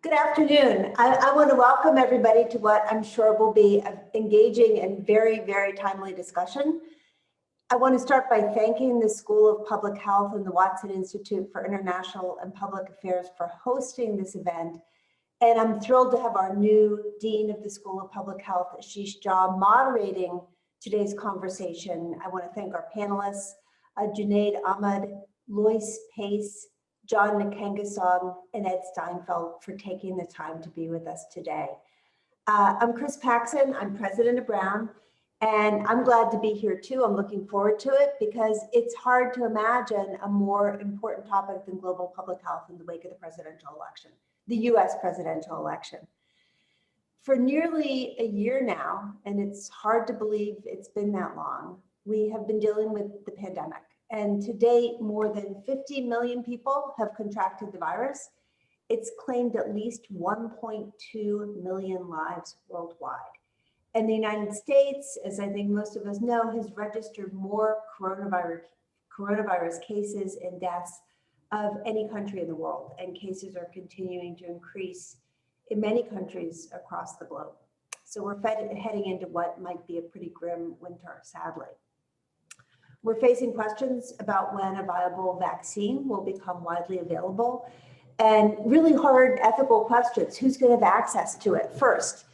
Good afternoon. I want to welcome everybody to what I'm sure will be an engaging and very, very timely discussion. I want to start by thanking the School of Public Health and the Watson Institute for International and Public Affairs for hosting this event. And I'm thrilled to have our new Dean of the School of Public Health, Ashish Jha, moderating today's conversation. I want to thank our panelists, Junaid Ahmad, Lois Pace, John Kingasong, and Ed Steinfeld for taking the time to be with us today. I'm Chris Paxson, I'm president of Brown, and I'm glad to be here too. I'm looking forward to it because it's hard to imagine a more important topic than global public health in the wake of the presidential election, the US presidential election. For nearly a year now, and it's hard to believe it's been that long, we have been dealing with the pandemic. And to date, more than 50 million people have contracted the virus. It's claimed at least 1.2 million lives worldwide. And the United States, as I think most of us know, has registered more coronavirus cases and deaths of any country in the world. And cases are continuing to increase in many countries across the globe. So we're heading into what might be a pretty grim winter, sadly. We're facing questions about when a viable vaccine will become widely available and really hard ethical questions. Who's going to have access to it first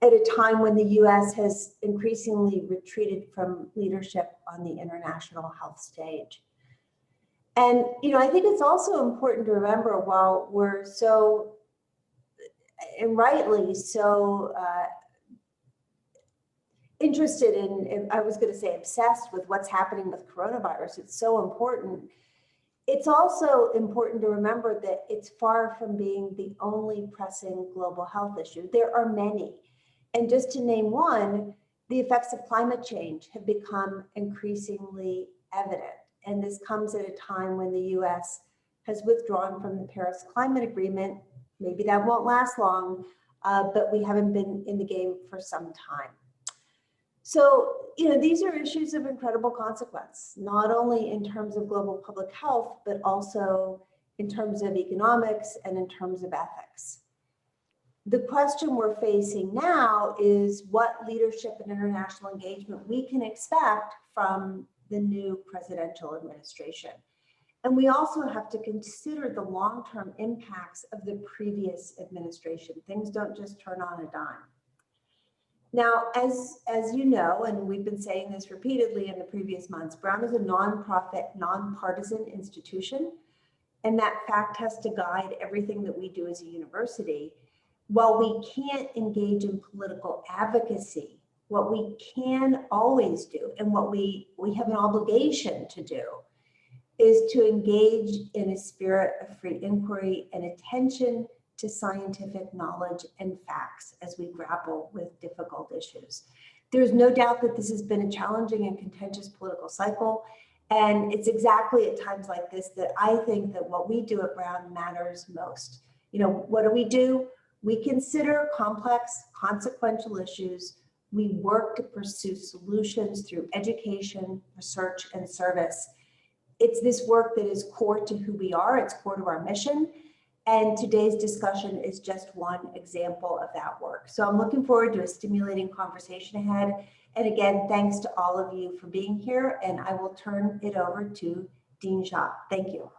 at a time when the US has increasingly retreated from leadership on the international health stage? And, I think it's also important to remember while we're so, and rightly so, interested in, I was going to say obsessed with what's happening with coronavirus. It's so important. It's also important to remember that it's far from being the only pressing global health issue. There are many. And just to name one, the effects of climate change have become increasingly evident. And this comes at a time when the US has withdrawn from the Paris Climate Agreement. Maybe that won't last long, but we haven't been in the game for some time. So, these are issues of incredible consequence, not only in terms of global public health, but also in terms of economics and in terms of ethics. The question we're facing now is what leadership and international engagement we can expect from the new presidential administration. And we also have to consider the long-term impacts of the previous administration. Things don't just turn on a dime. Now, as you know, and we've been saying this repeatedly in the previous months, Brown is a nonprofit, nonpartisan institution, and that fact has to guide everything that we do as a university. While we can't engage in political advocacy, what we can always do, and what we have an obligation to do, is to engage in a spirit of free inquiry and attention to scientific knowledge and facts as we grapple with difficult issues. There's no doubt that this has been a challenging and contentious political cycle, and it's exactly at times like this that I think that what we do at Brown matters most. What do? We consider complex, consequential issues. We work to pursue solutions through education, research, and service. It's this work that is core to who we are, it's core to our mission. And today's discussion is just one example of that work. So I'm looking forward to a stimulating conversation ahead. And again, thanks to all of you for being here. And I will turn it over to Dean Jha. Thank you.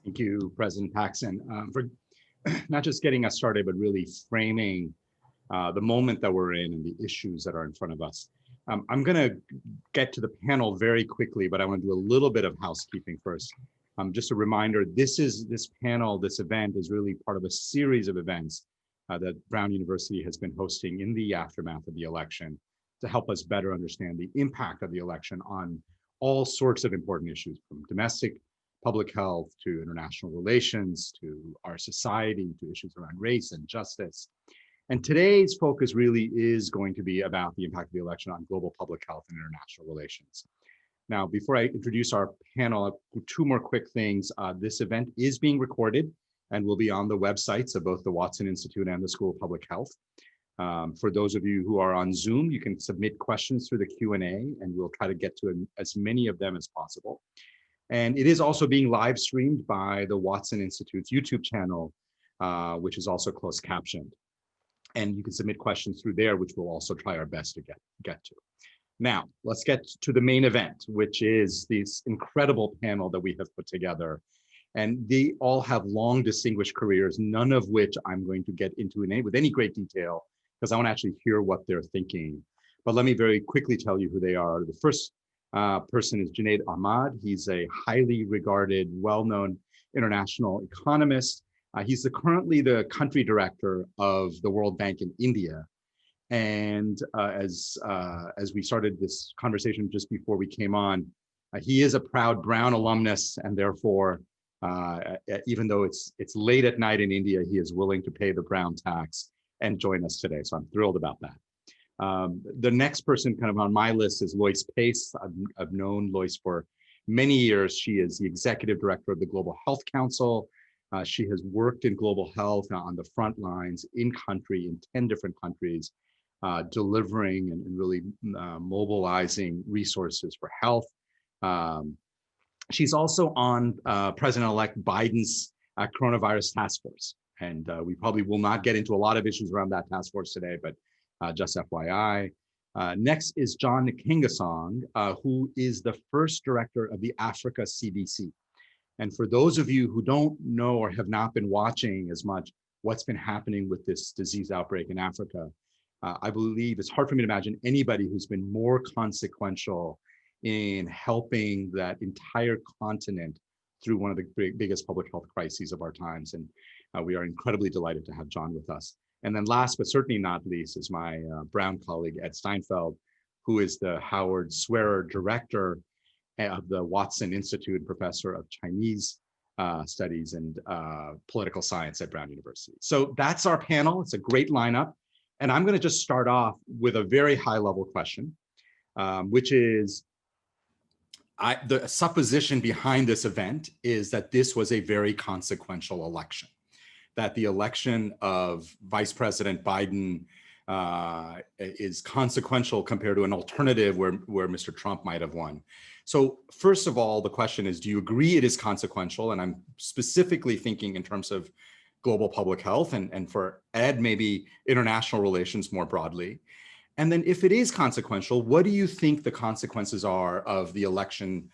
Thank you, President Paxson, for not just getting us started, but really framing the moment that we're in and the issues that are in front of us. I'm going to get to the panel very quickly, but I want to do a little bit of housekeeping first. Just a reminder, this event is really part of a series of events that Brown University has been hosting in the aftermath of the election to help us better understand the impact of the election on all sorts of important issues, from domestic public health to international relations, to our society, to issues around race and justice. And today's focus really is going to be about the impact of the election on global public health and international relations. Now, before I introduce our panel, two more quick things. This event is being recorded and will be on the websites of both the Watson Institute and the School of Public Health. For those of you who are on Zoom, you can submit questions through the Q&A, and we'll try to get to as many of them as possible. And it is also being live streamed by the Watson Institute's YouTube channel, which is also closed captioned. And you can submit questions through there, which we'll also try our best to get to. Now, let's get to the main event, which is this incredible panel that we have put together. And they all have long distinguished careers, none of which I'm going to get into with any great detail, because I want to actually hear what they're thinking. But let me very quickly tell you who they are. The first person is Junaid Ahmad. He's a highly regarded, well-known international economist. He's currently the country director of the World Bank in India. And as we started this conversation just before we came on, he is a proud Brown alumnus, and therefore, even though it's late at night in India, he is willing to pay the Brown tax and join us today. So I'm thrilled about that. The next person kind of on my list is Lois Pace. I've known Lois for many years. She is the executive director of the Global Health Council. She has worked in global health on the front lines in country, in 10 different countries, delivering and really mobilizing resources for health. She's also on President-elect Biden's coronavirus task force. And we probably will not get into a lot of issues around that task force today, but just FYI. Next is John Kingasong, who is the first director of the Africa CDC. And for those of you who don't know or have not been watching as much what's been happening with this disease outbreak in Africa, I believe it's hard for me to imagine anybody who's been more consequential in helping that entire continent through one of the biggest public health crises of our times. And we are incredibly delighted to have John with us. And then last, but certainly not least, is my Brown colleague, Ed Steinfeld, who is the Howard Swearer Director of the Watson Institute and Professor of Chinese Studies and Political Science at Brown University. So that's our panel. It's a great lineup. And I'm going to just start off with a very high level question, which is, the supposition behind this event is that this was a very consequential election, that the election of Vice President Biden is consequential compared to an alternative where Mr. Trump might have won. So first of all, the question is, do you agree it is consequential? And I'm specifically thinking in terms of global public health, and for Ed, maybe international relations more broadly. And then if it is consequential, what do you think the consequences are of the election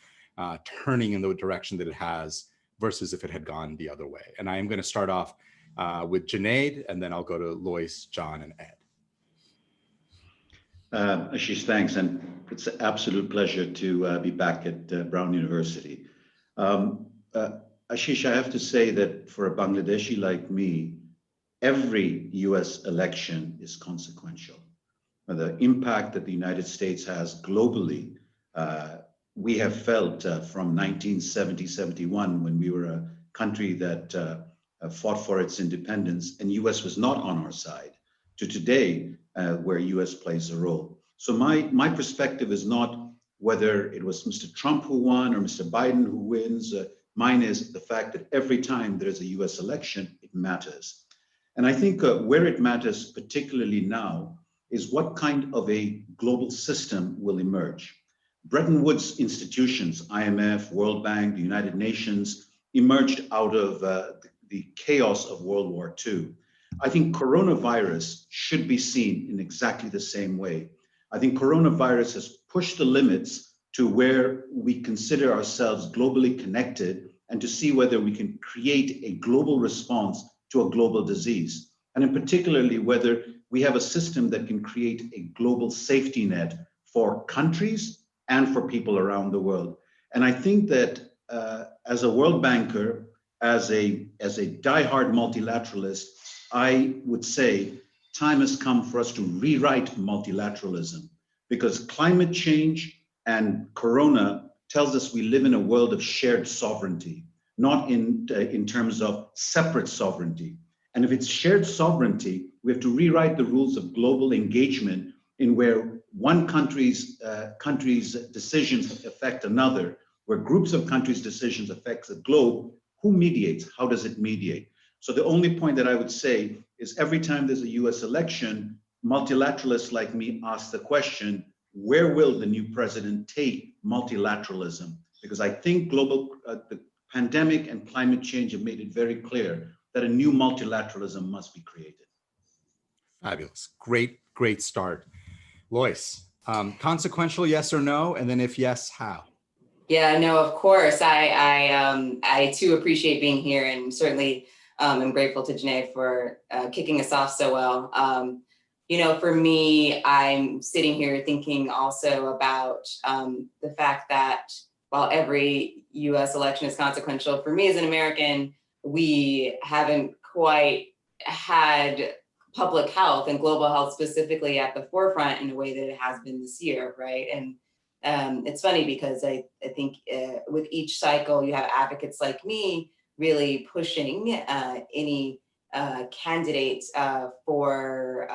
turning in the direction that it has versus if it had gone the other way? And I am going to start off with Junaid, and then I'll go to Lois, John, and Ed. Ashish, thanks. And it's an absolute pleasure to be back at Brown University. Ashish, I have to say that for a Bangladeshi like me, every US election is consequential. The impact that the United States has globally, we have felt from 1970-71 when we were a country that fought for its independence and US was not on our side, to today where US plays a role. So my perspective is not whether it was Mr. Trump who won or Mr. Biden who wins. Mine is the fact that every time there is a US election, it matters. And I think where it matters particularly now is what kind of a global system will emerge. Bretton Woods institutions, IMF, World Bank, the United Nations, emerged out of the chaos of World War II. I think coronavirus should be seen in exactly the same way. I think coronavirus has pushed the limits to where we consider ourselves globally connected and to see whether we can create a global response to a global disease. And in particularly whether we have a system that can create a global safety net for countries and for people around the world. And I think that as a world banker, as a diehard multilateralist, I would say time has come for us to rewrite multilateralism, because climate change and corona tells us we live in a world of shared sovereignty, not in terms of separate sovereignty. And if it's shared sovereignty, we have to rewrite the rules of global engagement in where one country's decisions affect another, where groups of countries' decisions affect the globe. Who mediates? How does it mediate? So the only point that I would say is every time there's a US election, multilateralists like me ask the question, where will the new president take multilateralism? Because I think the pandemic and climate change have made it very clear that a new multilateralism must be created. Fabulous. Great start. Lois, consequential, yes or no? And then if yes, how? Yeah, no, of course. I too appreciate being here, and certainly am grateful to Junaid for kicking us off so well. For me, I'm sitting here thinking also about the fact that while every US election is consequential, for me as an American, we haven't quite had public health and global health specifically at the forefront in a way that it has been this year, right? And it's funny because I think with each cycle, you have advocates like me really pushing any candidates for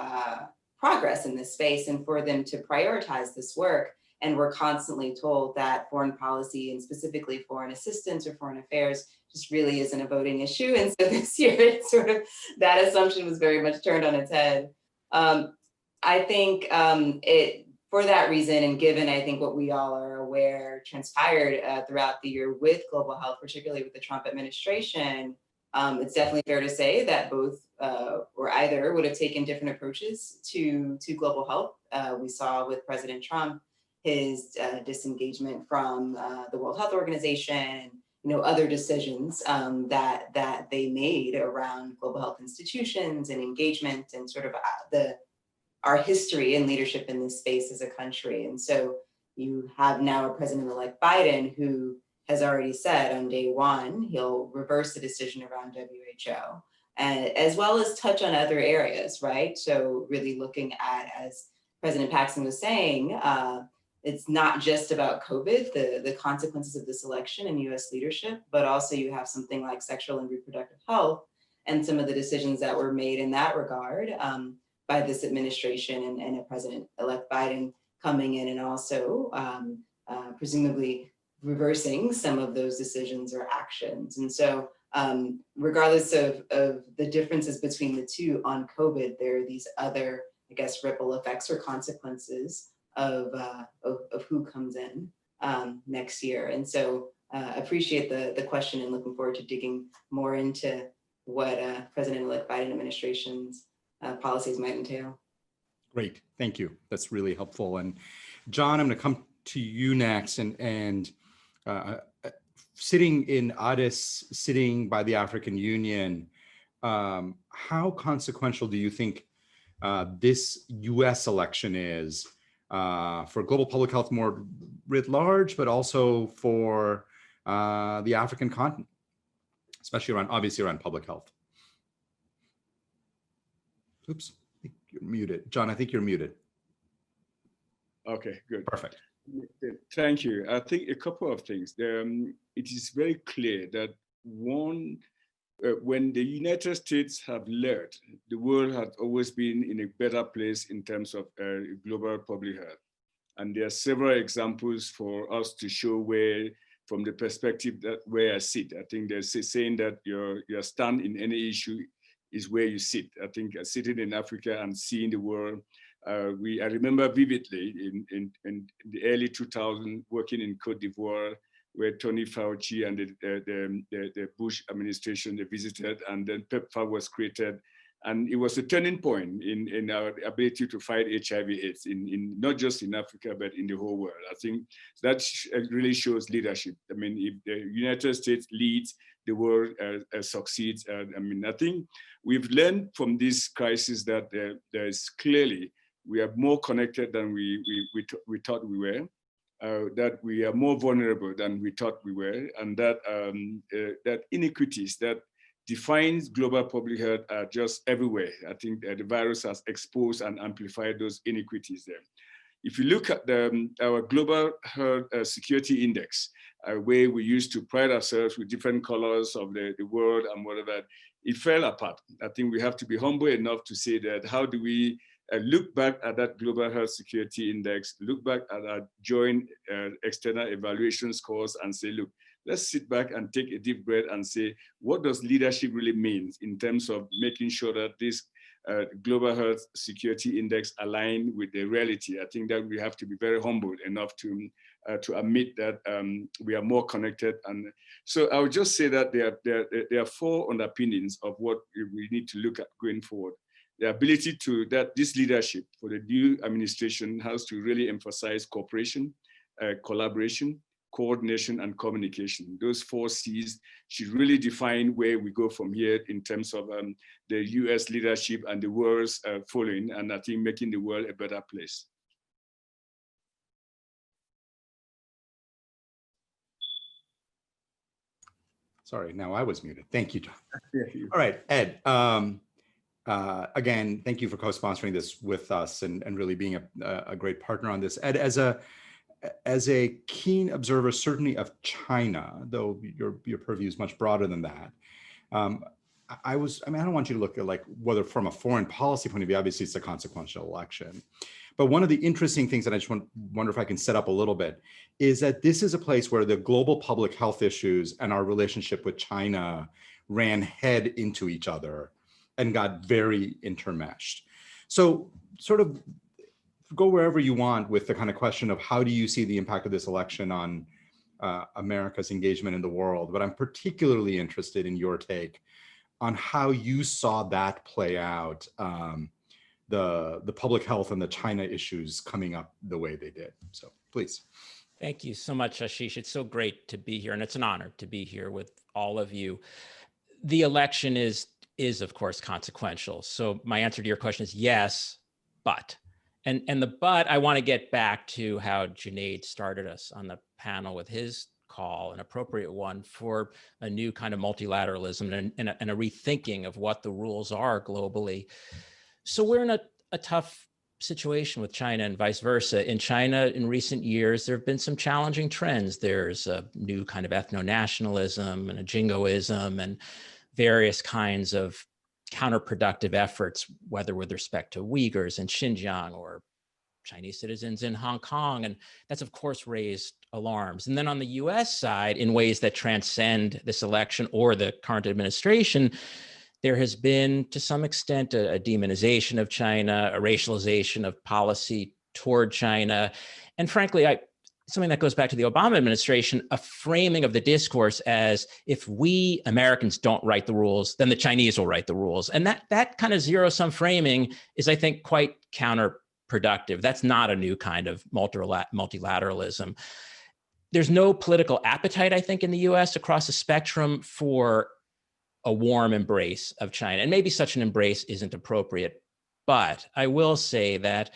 progress in this space and for them to prioritize this work. And we're constantly told that foreign policy and specifically foreign assistance or foreign affairs just really isn't a voting issue. And so this year, it's sort of that assumption was very much turned on its head. I think for that reason, and given I think what we all are aware transpired throughout the year with global health, particularly with the Trump administration, it's definitely fair to say that both or either would have taken different approaches to global health. We saw with President Trump his disengagement from the World Health Organization, other decisions that they made around global health institutions and engagement and sort of our history and leadership in this space as a country. And so you have now a President-elect Biden who has already said on day one, he'll reverse the decision around WHO, and as well as touch on other areas, right? So really looking at, as President Paxson was saying, it's not just about COVID, the consequences of this election and US leadership, but also you have something like sexual and reproductive health and some of the decisions that were made in that regard by this administration and a President-elect Biden coming in and also presumably reversing some of those decisions or actions. And so regardless of the differences between the two on COVID, there are these other, I guess, ripple effects or consequences of who comes in next year. And so appreciate the question and looking forward to digging more into what President-elect Biden administration's policies might entail. Great, thank you. That's really helpful. And John, I'm going to come to you next. And sitting in Addis, sitting by the African Union, how consequential do you think this US election is for global public health more writ large, but also for the African continent, especially obviously around public health? Oops, I think you're muted. John, I think you're muted. Okay, good. Perfect. Thank you. I think a couple of things. It is very clear that one, when the United States have led, the world had always been in a better place in terms of global public health. And there are several examples for us to show where, from the perspective that where I sit. I think there's a saying that your stand in any issue is where you sit. I think sitting in Africa and seeing the world, I remember vividly in the early 2000s working in Cote d'Ivoire, where Tony Fauci and the Bush administration, they visited, and then PEPFAR was created. And it was a turning point in our ability to fight HIV/AIDS, in not just in Africa, but in the whole world. I think that really shows leadership. I mean, if the United States leads, the world succeeds. I mean, I think we've learned from this crisis that there is clearly, we are more connected than we thought we were, that we are more vulnerable than we thought we were, and that that inequities that defines global public health are just everywhere. I think the virus has exposed and amplified those inequities there. If you look at our global health security index, where we used to pride ourselves with different colors of the world and whatever, it fell apart. I think we have to be humble enough to say that how do we look back at that global health security index, look back at our joint external evaluation scores and say, look, let's sit back and take a deep breath and say, what does leadership really mean in terms of making sure that this Global Health Security Index align with the reality. I think that we have to be very humble enough to admit that we are more connected. And so I would just say that there are four underpinnings of what we need to look at going forward. The ability to, that this leadership for the new administration has to really emphasize cooperation, collaboration, coordination, and communication. Those four C's should really define where we go from here in terms of the US leadership and the world's following, and I think making the world a better place. Sorry, now I was muted. Thank you, John. Yeah, All right, Ed. Again, thank you for co-sponsoring this with us and really being a great partner on this. Ed, as a keen observer, certainly of China, though your purview is much broader than that. I don't want you to look at like whether from a foreign policy point of view, obviously it's a consequential election. But one of the interesting things that I just wonder if I can set up a little bit is that this is a place where the global public health issues and our relationship with China ran head into each other and got very intermeshed. So sort of go wherever you want with the kind of question of how do you see the impact of this election on America's engagement in the world? But I'm particularly interested in your take on how you saw that play out, the public health and the China issues coming up the way they did. So please. Thank you so much, Ashish. It's so great to be here, and it's an honor to be here with all of you. The election is of course consequential. So my answer to your question is yes, but. And the but, I want to get back to how Junaid started us on the panel with his call, an appropriate one for a new kind of multilateralism and a rethinking of what the rules are globally. So we're in a tough situation with China and vice versa. In China, in recent years, there have been some challenging trends. There's a new kind of ethno-nationalism and a jingoism and various kinds of counterproductive efforts, whether with respect to Uyghurs in Xinjiang or Chinese citizens in Hong Kong. And that's, of course, raised alarms. And then on the US side, in ways that transcend this election or the current administration, there has been, to some extent, a demonization of China, a racialization of policy toward China. And frankly, something that goes back to the Obama administration, a framing of the discourse as if we Americans don't write the rules, then the Chinese will write the rules. And that kind of zero-sum framing is, I think, quite counterproductive. That's not a new kind of multilateralism. There's no political appetite, I think, in the US across the spectrum for a warm embrace of China. And maybe such an embrace isn't appropriate. But I will say that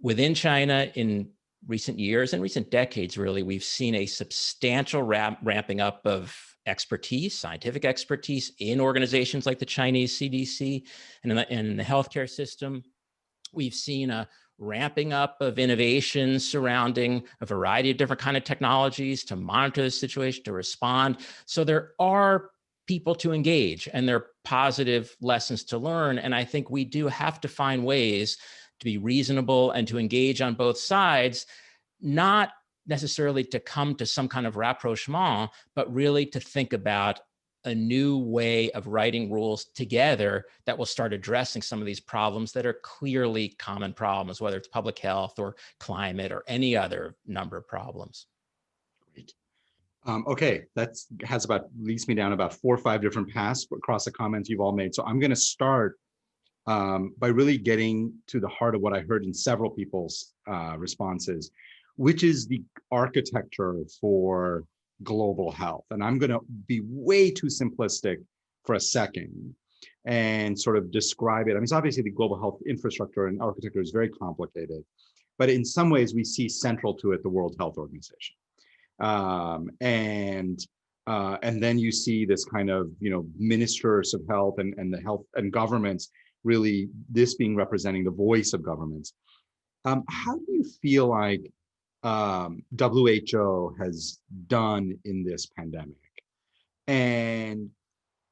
within China, in recent years and recent decades, really, we've seen a substantial ramping up of expertise, scientific expertise in organizations like the Chinese CDC and in the healthcare system. We've seen a ramping up of innovation surrounding a variety of different kind of technologies to monitor the situation, to respond. So there are people to engage and there are positive lessons to learn. And I think we do have to find ways to be reasonable and to engage on both sides, not necessarily to come to some kind of rapprochement, but really to think about a new way of writing rules together that will start addressing some of these problems that are clearly common problems, whether it's public health or climate or any other number of problems. Great. Okay, that leads me down about 4 or 5 different paths across the comments you've all made. So I'm going to start by really getting to the heart of what I heard in several people's responses, which is the architecture for global health. And I'm going to be way too simplistic for a second and sort of describe it. I mean, it's obviously the global health infrastructure and architecture is very complicated, but in some ways we see central to it the World Health Organization. And then you see this kind of, ministers of health and the health and governments, really this being representing the voice of governments. How do you feel like WHO has done in this pandemic? And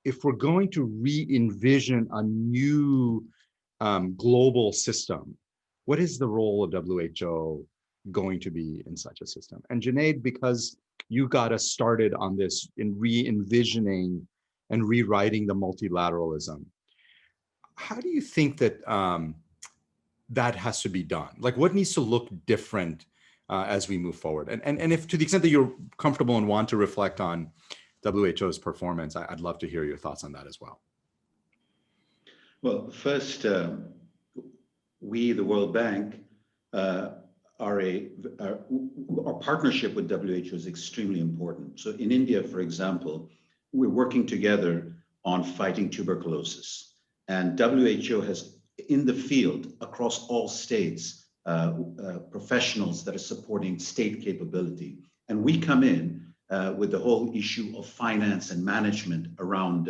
if we're going to re-envision a new global system, what is the role of WHO going to be in such a system? And Junaid, because you got us started on this in re-envisioning and rewriting the multilateralism, how do you think that that has to be done? Like, what needs to look different as we move forward? And if, to the extent that you're comfortable and want to reflect on WHO's performance, I'd love to hear your thoughts on that as well. Well, first, we, the World Bank, our partnership with WHO is extremely important. So in India, for example, we're working together on fighting tuberculosis. And WHO has, in the field, across all states, professionals that are supporting state capability. And we come in with the whole issue of finance and management around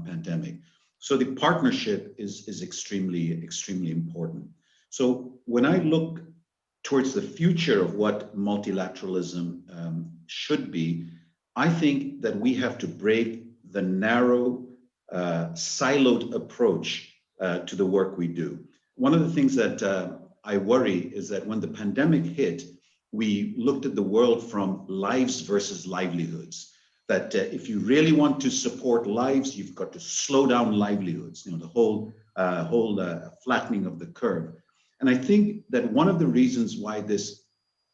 pandemic. So the partnership is extremely important. So when I look towards the future of what multilateralism should be, I think that we have to break the narrow, siloed approach to the work we do. One of the things that I worry is that when the pandemic hit, we looked at the world from lives versus livelihoods. That if you really want to support lives, you've got to slow down livelihoods. You know, the whole flattening of the curve. And I think that one of the reasons why this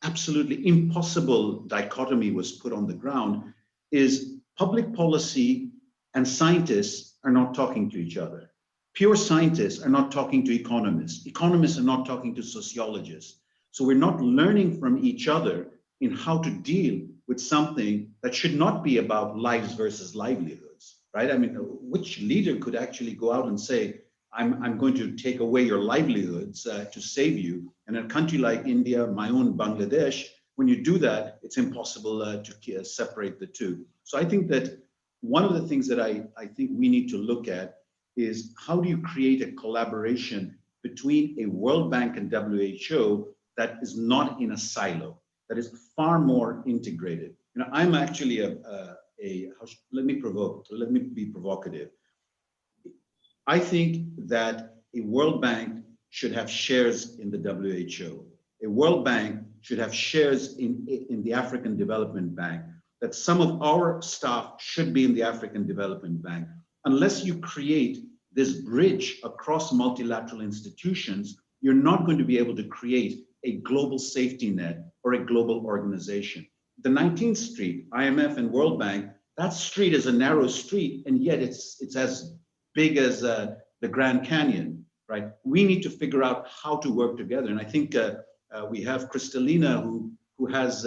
absolutely impossible dichotomy was put on the ground is public policy and scientists are not talking to each other. Pure scientists are not talking to economists. Economists are not talking to sociologists. So we're not learning from each other in how to deal with something that should not be about lives versus livelihoods, right? I mean, which leader could actually go out and say, I'm going to take away your livelihoods to save you? And in a country like India, my own Bangladesh, when you do that, it's impossible to separate the two. So I think that one of the things that I think we need to look at is how do you create a collaboration between a World Bank and WHO that is not in a silo, that is far more integrated. You know, I'm actually let me be provocative. I think that a World Bank should have shares in the WHO. A World Bank should have shares in the African Development Bank, that some of our staff should be in the African Development Bank. Unless you create this bridge across multilateral institutions, you're not going to be able to create a global safety net or a global organization. The 19th Street, IMF and World Bank, that street is a narrow street, and yet it's as big as the Grand Canyon, right? We need to figure out how to work together. And I think we have Kristalina, who has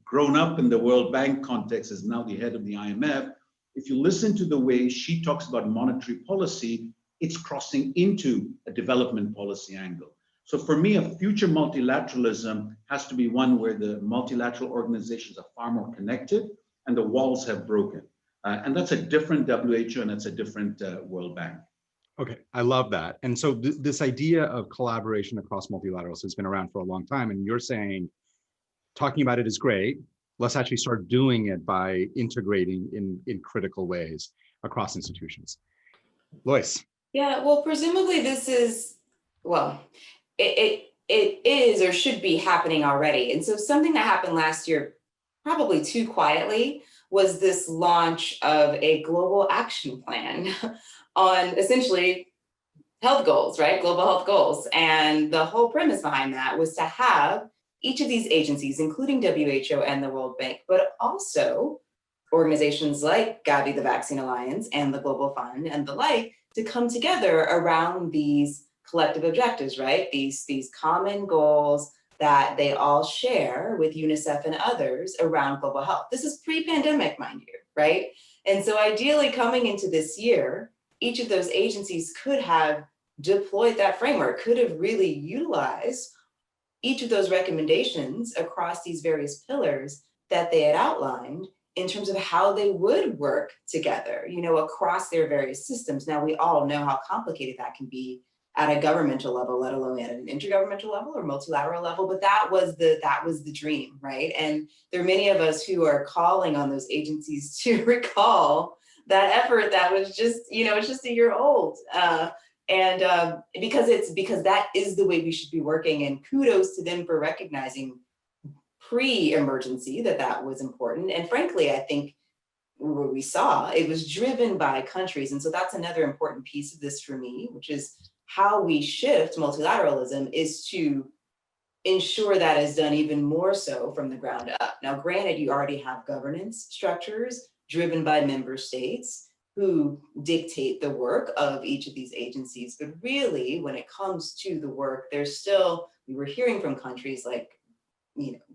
grown up in the World Bank context, is now the head of the IMF. If you listen to the way she talks about monetary policy, it's crossing into a development policy angle. So for me, a future multilateralism has to be one where the multilateral organizations are far more connected and the walls have broken. And that's a different WHO and it's a different World Bank. Okay, I love that. And so this idea of collaboration across multilaterals has been around for a long time. And you're saying, talking about it is great. Let's actually start doing it by integrating in critical ways across institutions. Lois. Yeah, well, presumably this is, well, it is or should be happening already. And so something that happened last year, probably too quietly, was this launch of a global action plan on essentially health goals, right? Global health goals. And the whole premise behind that was to have each of these agencies, including WHO and the World Bank, but also organizations like Gavi, the Vaccine Alliance, and the Global Fund and the like, to come together around these collective objectives, right? These common goals that they all share with UNICEF and others around global health. This is pre-pandemic, mind you, right? And so ideally coming into this year, each of those agencies could have deployed that framework, could have really utilized each of those recommendations across these various pillars that they had outlined in terms of how they would work together, you know, across their various systems. Now, we all know how complicated that can be at a governmental level, let alone at an intergovernmental level or multilateral level, but that was the dream, right? And there are many of us who are calling on those agencies to recall that effort that was just, you know, it's just a year old. Because that is the way we should be working, and kudos to them for recognizing pre-emergency that was important. And frankly, I think what we saw, it was driven by countries. And so that's another important piece of this for me, which is how we shift multilateralism is to ensure that is done even more so from the ground up. Now, granted, you already have governance structures driven by member states who dictate the work of each of these agencies. But really, when it comes to the work, there's still, we were hearing from countries like,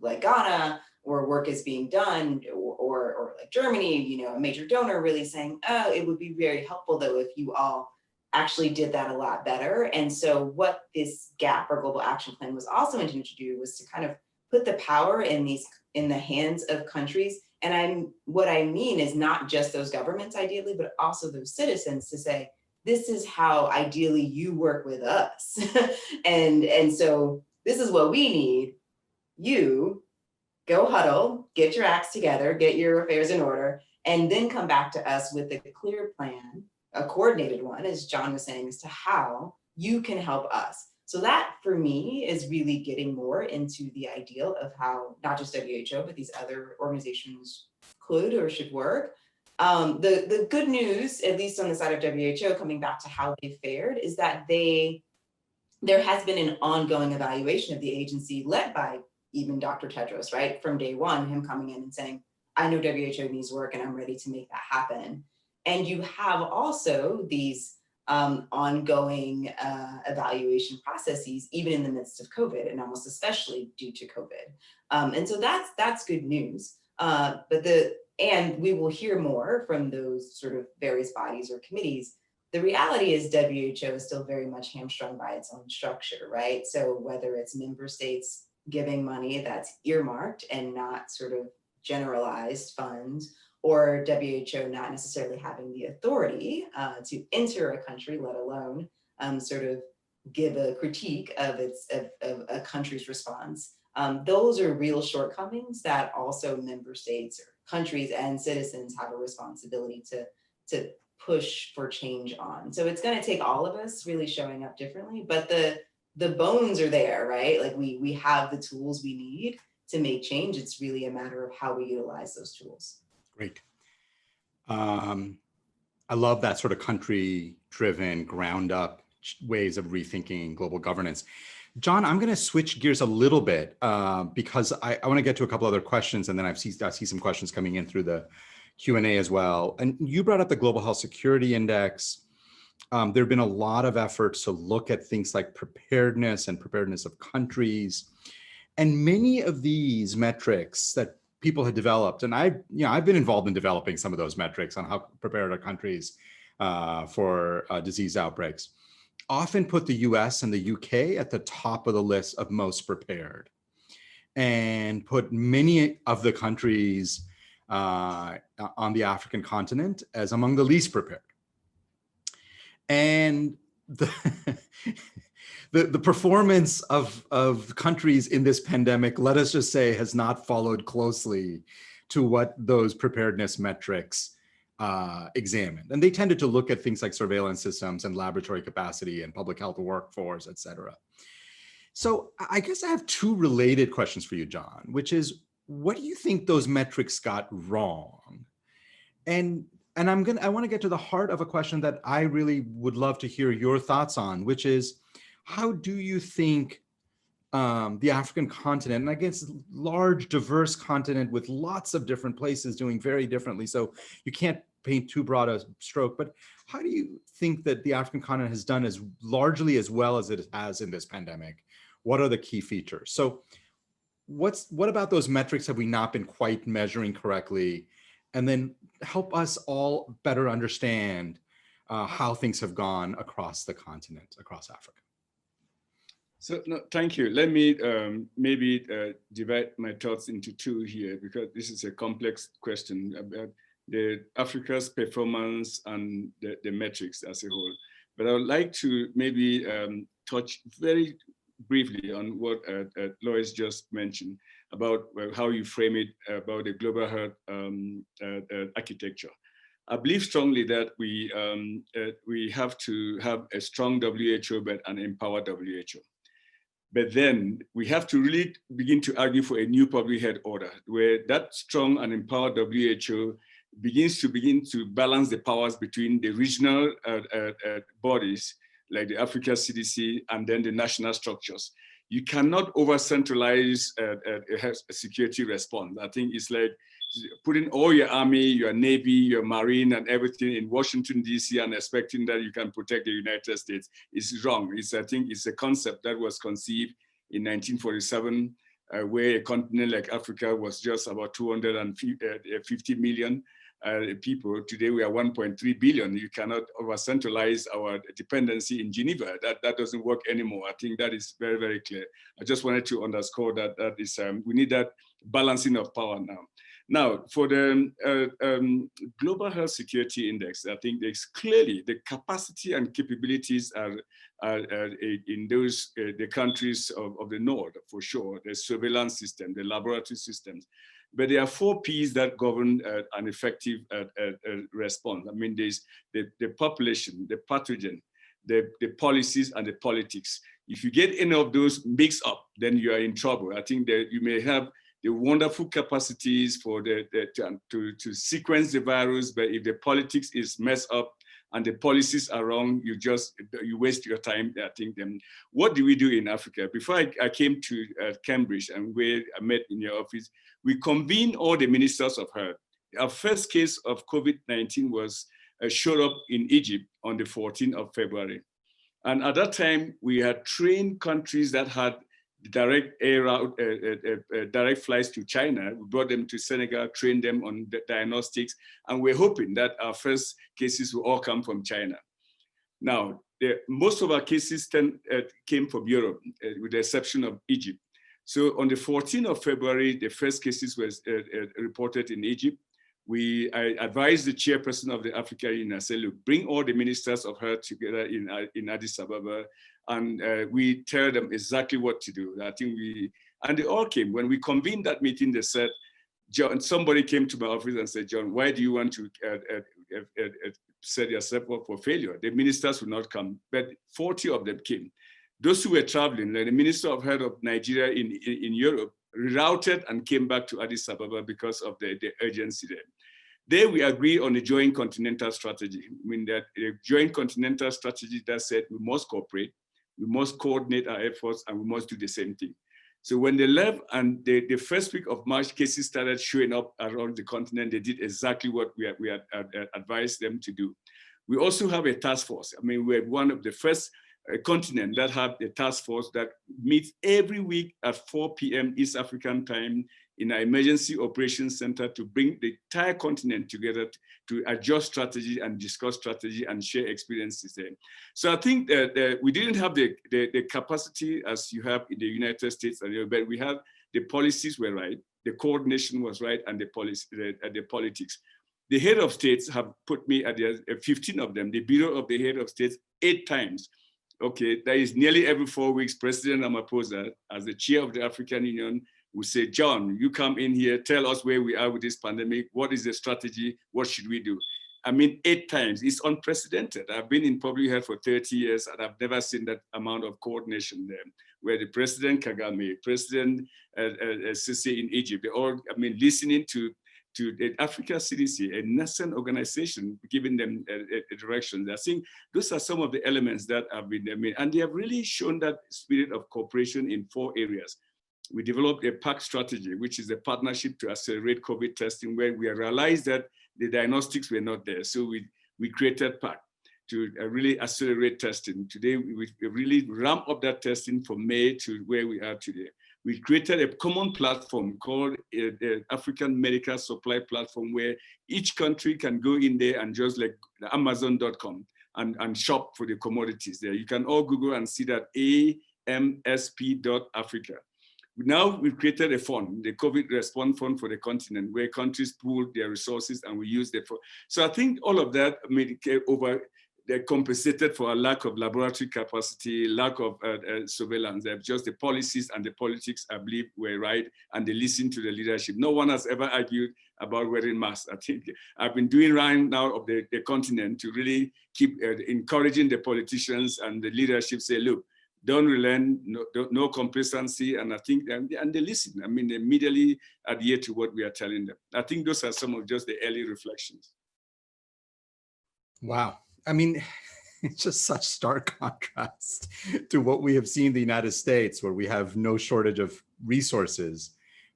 like Ghana, where work is being done, or like Germany, a major donor really saying, oh, it would be very helpful though if you all actually did that a lot better. And so what this GAP or Global Action Plan was also intended to do was to kind of put the power in the hands of countries. And what I mean is not just those governments ideally, but also those citizens to say, this is how ideally you work with us. and so this is what we need. You go huddle, get your acts together, get your affairs in order, and then come back to us with a clear plan, a coordinated one, as John was saying, as to how you can help us. So that for me is really getting more into the ideal of how not just WHO, but these other organizations could or should work. The good news, at least on the side of WHO, coming back to how they fared, is that there has been an ongoing evaluation of the agency led by even Dr. Tedros, right? From day one, him coming in and saying, I know WHO needs work and I'm ready to make that happen. And you have also these ongoing evaluation processes, even in the midst of COVID, and almost especially due to COVID. And so that's good news. And we will hear more from those sort of various bodies or committees. The reality is WHO is still very much hamstrung by its own structure, right? So whether it's member states giving money that's earmarked and not sort of generalized funds, or WHO not necessarily having the authority to enter a country, let alone sort of give a critique of a country's response. Those are real shortcomings that also member states, or countries and citizens have a responsibility to push for change on. So it's going to take all of us really showing up differently, but the bones are there, right? Like we have the tools we need to make change. It's really a matter of how we utilize those tools. Great. I love that sort of country-driven, ground-up ways of rethinking global governance. John, I'm going to switch gears a little bit because I want to get to a couple other questions, and then I see some questions coming in through the Q&A as well. And you brought up the Global Health Security Index. There have been a lot of efforts to look at things like preparedness and preparedness of countries. And many of these metrics that people had developed, and I've been involved in developing some of those metrics on how prepared are countries for disease outbreaks, often put the US and the UK at the top of the list of most prepared, and put many of the countries on the African continent as among the least prepared. And the performance of countries in this pandemic, let us just say, has not followed closely to what those preparedness metrics examined. And they tended to look at things like surveillance systems and laboratory capacity and public health workforce, et cetera. So I guess I have two related questions for you, John, which is, what do you think those metrics got wrong? And I want to get to the heart of a question that I really would love to hear your thoughts on, which is, how do you think the African continent, and again, it's a large, diverse continent with lots of different places doing very differently, so you can't paint too broad a stroke, but how do you think that the African continent has done as largely as well as it has in this pandemic? What are the key features? So what about those metrics have we not been quite measuring correctly? And then help us all better understand how things have gone across the continent, across Africa. So no, thank you. Let me maybe divide my thoughts into two here, because this is a complex question about the Africa's performance and the metrics as a whole. But I would like to maybe touch very briefly on what Lois just mentioned about how you frame it about the global health architecture. I believe strongly that we have to have a strong WHO, but an empowered WHO. But then we have to really begin to argue for a new public health order, where that strong and empowered WHO begin to balance the powers between the regional bodies, like the Africa CDC, and then the national structures. You cannot over-centralize a security response. I think it's like putting all your army, your navy, your marine, and everything in Washington, DC, and expecting that you can protect the United States is wrong. I think it's a concept that was conceived in 1947, where a continent like Africa was just about 250 million people. Today we are 1.3 billion. You cannot over-centralize our dependency in Geneva. That doesn't work anymore. I think that is very, very clear. I just wanted to underscore that we need that balancing of power now. Now, for the Global Health Security Index, I think there's clearly the capacity and capabilities are in those the countries of the North, for sure. The surveillance system, the laboratory systems. But there are 4 Ps that govern an effective response. I mean, there's the population, the pathogen, the policies, and the politics. If you get any of those mixed up, then you are in trouble. I think that you may have the wonderful capacities for to sequence the virus, but if the politics is messed up and the policies are wrong, you waste your time. I think what do we do in Africa? Before I came to Cambridge, and where I met in your office, we convened all the ministers of health. Our first case of COVID-19 was showed up in Egypt on the 14th of February. And at that time, we had trained countries that had direct air route, direct flights to China. We brought them to Senegal, trained them on the diagnostics, and we're hoping that our first cases will all come from China. Now, most of our cases came from Europe, with the exception of Egypt. So on the 14th of February, the first cases were reported in Egypt. I advised the chairperson of the Africa Union. I said, look, bring all the ministers of health together in Addis Ababa, and we tell them exactly what to do. I think and they all came. When we convened that meeting, they said, John, somebody came to my office and said, John, why do you want to set yourself up for failure? The ministers will not come, but 40 of them came. Those who were traveling, like the Minister of Health of Nigeria in Europe, rerouted and came back to Addis Ababa because of the urgency there. There we agree on a joint continental strategy. I mean, that a joint continental strategy that said we must cooperate, we must coordinate our efforts, and we must do the same thing. So when they left and the first week of March, cases started showing up around the continent, they did exactly what we had advised them to do. We also have a task force. I mean, we're one of the first continent that have a task force that meets every week at 4 p.m. East African time in our emergency operations center to bring the entire continent together to adjust strategy and discuss strategy and share experiences there. So I think that we didn't have the capacity as you have in the United States, but we have the policies were right, the coordination was right, and the politics. The head of states have put me at 15 of them, the Bureau of the Head of States, 8 times. Okay, that is nearly every 4 weeks, President Ramaphosa, as the chair of the African Union, will say, John, you come in here, tell us where we are with this pandemic, what is the strategy, what should we do? I mean, 8 times, it's unprecedented. I've been in public health for 30 years, and I've never seen that amount of coordination there, where the President Kagame, President Sisi in Egypt, they all, I mean, listening to the Africa CDC, a nascent organization, giving them a direction. I think those are some of the elements that have been made, and they have really shown that spirit of cooperation in 4 areas. We developed a PAC strategy, which is a partnership to accelerate COVID testing, where we realized that the diagnostics were not there. So we created PAC to really accelerate testing. Today, we really ramp up that testing from May to where we are today. We created a common platform called the African Medical Supply Platform, where each country can go in there and just like Amazon.com and shop for the commodities there. You can all Google and see that AMSP.Africa. Now we've created a fund, the COVID Response Fund for the continent, where countries pool their resources and we use them for. So I think all of that they compensated for a lack of laboratory capacity, lack of surveillance. They're just the policies and the politics, I believe, were right, and they listened to the leadership. No one has ever argued about wearing masks. I think I've been doing round now of the continent to really keep encouraging the politicians and the leadership say, look, don't relent, no complacency, and I think, and they listen. I mean, they immediately adhere to what we are telling them. I think those are some of just the early reflections. Wow. I mean, it's just such stark contrast to what we have seen in the United States, where we have no shortage of resources,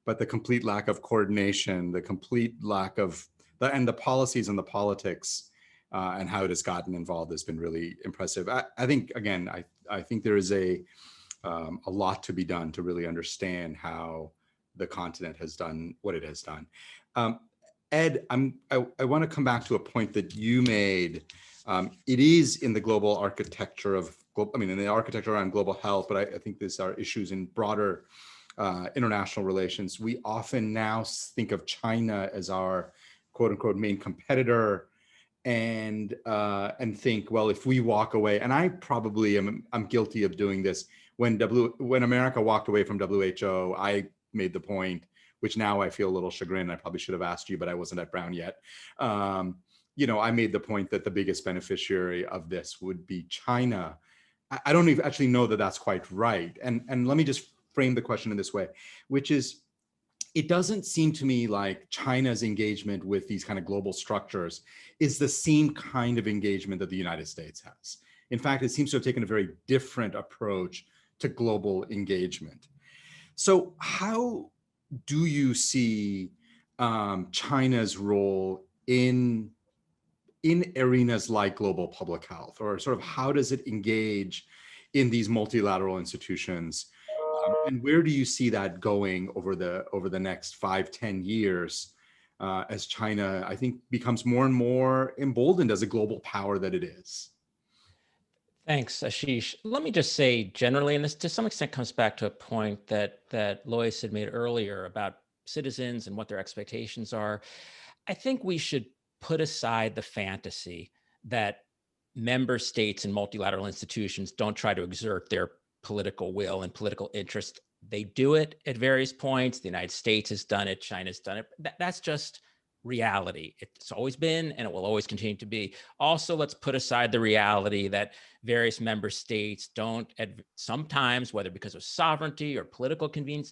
but the complete lack of coordination, the complete lack of and the policies and the politics and how it has gotten involved has been really impressive. I think, again, I think there is a lot to be done to really understand how the continent has done what it has done. Ed, I want to come back to a point that you made. It is in the global architecture of, in the architecture around global health, but I think these are issues in broader international relations. We often now think of China as our quote unquote main competitor, and think, well, if we walk away, and I probably I'm guilty of doing this. When America walked away from WHO, I made the point, which now I feel a little chagrined. I probably should have asked you, but I wasn't at Brown yet. I made the point that the biggest beneficiary of this would be China. I don't even actually know that that's quite right. And let me just frame the question in this way, which is, it doesn't seem to me like China's engagement with these kind of global structures is the same kind of engagement that the United States has. In fact, it seems to have taken a very different approach to global engagement. So how do you see China's role in arenas like global public health, or sort of how does it engage in these multilateral institutions? And where do you see that going over the next 5-10 years as China, I think, becomes more and more emboldened as a global power that it is? Thanks, Ashish. Let me just say generally, and this to some extent comes back to a point that Lois had made earlier about citizens and what their expectations are. I think we should put aside the fantasy that member states and multilateral institutions don't try to exert their political will and political interest. They do it at various points. The United States has done it. China's done it. That's just reality. It's always been, and it will always continue to be. Also, let's put aside the reality that various member states don't, sometimes, whether because of sovereignty or political convenience,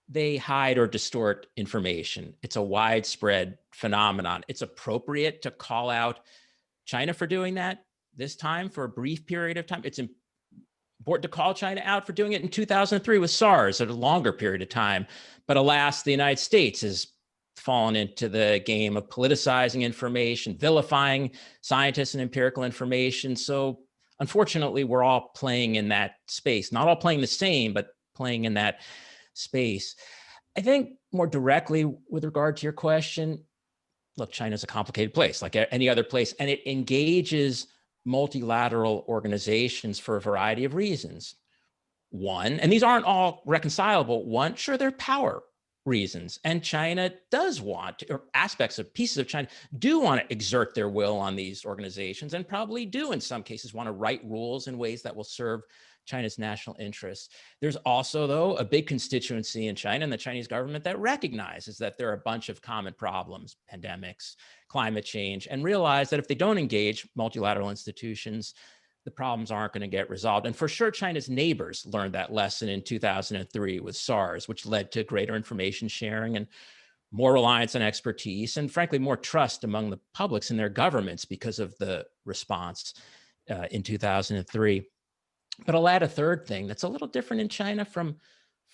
they hide or distort information. It's a widespread phenomenon. It's appropriate to call out China for doing that this time for a brief period of time. It's important to call China out for doing it in 2003 with SARS at a longer period of time. But alas, the United States has fallen into the game of politicizing information, vilifying scientists and empirical information. So unfortunately, we're all playing in that space, not all playing the same, but playing in that space. I think more directly with regard to your question, look, China's a complicated place like any other place, and it engages multilateral organizations for a variety of reasons. One, and these aren't all reconcilable. One, sure, they're power reasons. And China does want, or aspects of pieces of China do want to exert their will on these organizations, and probably do in some cases want to write rules in ways that will serve China's national interests. There's also, though, a big constituency in China and the Chinese government that recognizes that there are a bunch of common problems, pandemics, climate change, and realize that if they don't engage multilateral institutions, the problems aren't going to get resolved. And for sure, China's neighbors learned that lesson in 2003 with SARS, which led to greater information sharing and more reliance on expertise, and frankly, more trust among the publics and their governments because of the response in 2003. But I'll add a third thing that's a little different in China from